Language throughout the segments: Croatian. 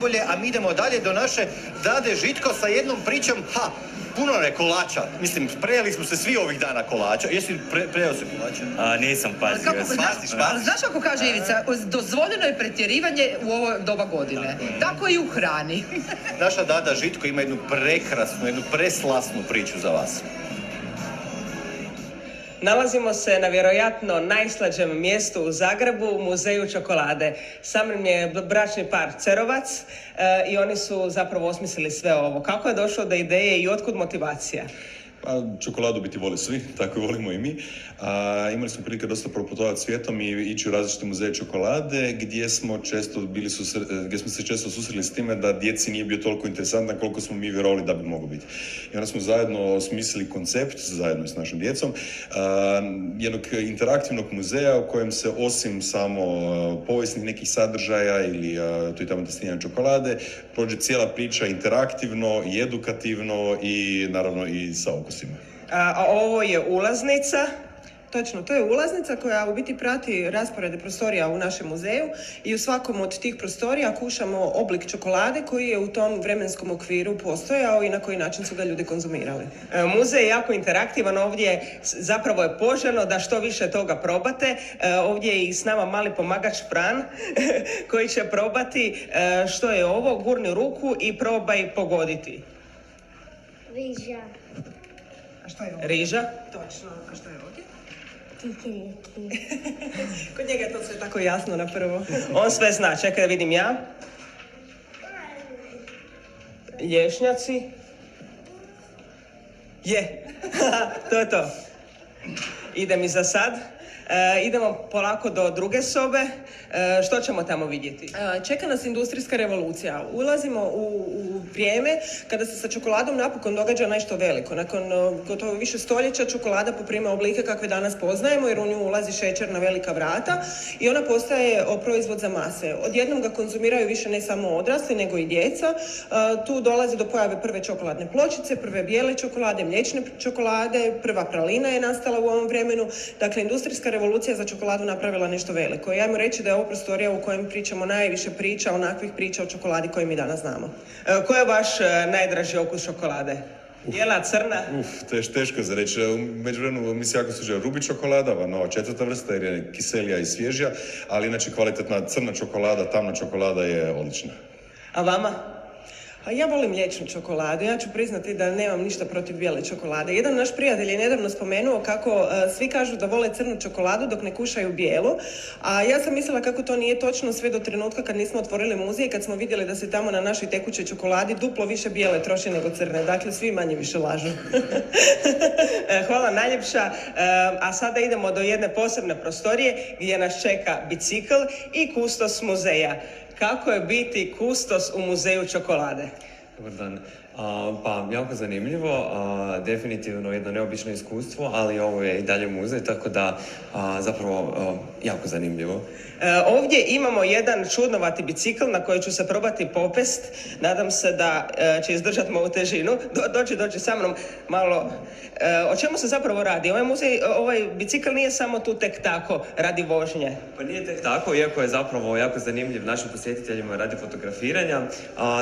bolje, a mi idemo dalje do naše Dade Žitko sa jednom pričom, puno je kolača. Mislim, prejeli smo se svi ovih dana kolača. Jesi prejeo se kolača? Nisam pazio. Ali znaš kako kaže Ivica, dozvoljeno je pretjerivanje u ovo doba godine. Tako i u hrani. Naša Dada Žitko ima jednu prekrasnu, jednu preslasnu priču za vas. Nalazimo se na vjerojatno najslađem mjestu u Zagrebu, u Muzeju čokolade. Sa mnom je bračni par Cerovac i oni su zapravo osmislili sve ovo. Kako je došlo do ideje i otkud motivacija? Čokoladu biti vole svi, tako je volimo i mi. Imali smo prilike dosta proputovati svijetom i ići u različite muzeje čokolade gdje smo se često susreli s time da djeci nije bio toliko interesantan koliko smo mi vjerovali da bi moglo biti. I onda smo zajedno osmislili koncept, zajedno s našom djecom, jednog interaktivnog muzeja u kojem se osim samo povijesnih nekih sadržaja ili tu i tamo testiranja čokolade, prođe cijela priča interaktivno i edukativno i naravno i sa okusima. A ovo je ulaznica. Točno, to je ulaznica koja u biti prati rasporede prostorija u našem muzeju i u svakom od tih prostorija kušamo oblik čokolade koji je u tom vremenskom okviru postojao i na koji način su ga ljudi konzumirali. Muzej je jako interaktivan, ovdje zapravo je poželjno da što više toga probate. Ovdje je i s nama mali pomagač Fran koji će probati što je ovo, gurni ruku i probaj pogoditi. Riža. A što je ovo? Riža? Točno, a što je ovdje? Kikiriki. Kod njega je to sve tako jasno na prvo. On sve zna, čekaj da vidim ja. Lješnjaci. Je, to je to. Ide mi za sad. Idemo polako do druge sobe. Što ćemo tamo vidjeti? Čeka nas industrijska revolucija. Ulazimo u vrijeme kada se sa čokoladom napokon događa nešto veliko. Nakon gotovo više stoljeća čokolada poprima oblike kakve danas poznajemo jer u nju ulazi šećer na velika vrata i ona postaje proizvod za mase. Odjednom ga konzumiraju više ne samo odrasli nego i djeca. Tu dolazi do pojave prve čokoladne pločice, prve bijele čokolade, mliječne čokolade, prva pralina je nastala u ovom vremenu. Dakle, industrijska revolucija za čokoladu napravila nešto veliko. I ajmo reći da je ovo prostorija u kojem pričamo najviše priča, onakvih priča o čokoladi koje mi danas znamo. Koji je vaš najdraži okus čokolade? Bijela, crna? Teško za reći. U međuvremenu mi se jako sviđa rubi čokolada, nova četvrta vrsta jer je kiselija i svježija, ali inače kvalitetna crna čokolada, tamna čokolada je odlična. A vama? A ja volim mliječnu čokoladu. Ja ću priznati da nemam ništa protiv bijele čokolade. Jedan naš prijatelj je nedavno spomenuo kako svi kažu da vole crnu čokoladu dok ne kušaju bijelu, a ja sam mislila kako to nije točno sve do trenutka kad nismo otvorili muzej, kad smo vidjeli da se tamo na našoj tekućoj čokoladi duplo više bijele troši nego crne. Dakle, svi manje više lažu. Hvala najljepša. A sada idemo do jedne posebne prostorije gdje nas čeka bicikl i kustos muzeja. Kako je biti kustos u muzeju čokolade? Dobar dan. Pa, jako zanimljivo, definitivno jedno neobično iskustvo, ali ovo je i dalje muzej, tako da zapravo jako zanimljivo. Ovdje imamo jedan čudnovati bicikl na koji ću se probati popest. Nadam se da će izdržati moju težinu. Dođi sa mnom malo. O čemu se zapravo radi? Ovaj bicikl nije samo tu tek tako radi vožnje. Pa nije tek tako, iako je zapravo jako zanimljiv našim posjetiteljima radi fotografiranja.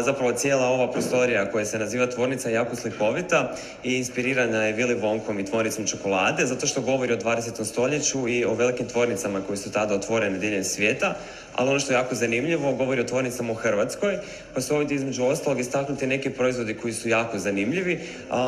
Zapravo cijela ova prostorija koja se naziva tvornica je jako slikovita i inspirirana je Willy Wonkom i tvornicom čokolade, zato što govori o 20. stoljeću i o velikim tvornicama koje su tada otvorene diljem svijeta, ali ono što je jako zanimljivo, govori o tvornicama u Hrvatskoj, pa su ovdje između ostalog istaknuti neki proizvodi koji su jako zanimljivi.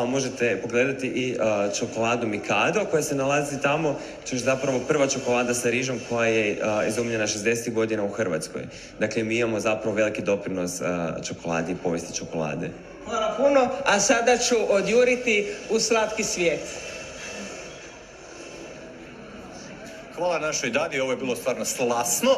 Možete pogledati i čokoladu Mikado koja se nalazi tamo, što je zapravo prva čokolada sa rižom koja je izumljena 60. godina u Hrvatskoj. Dakle, mi imamo zapravo veliki doprinos čokoladi i povijesti čokolade. Hvala puno, a sada ću odjuriti u slatki svijet. Hvala našoj Dadi, ovo je bilo stvarno slasno.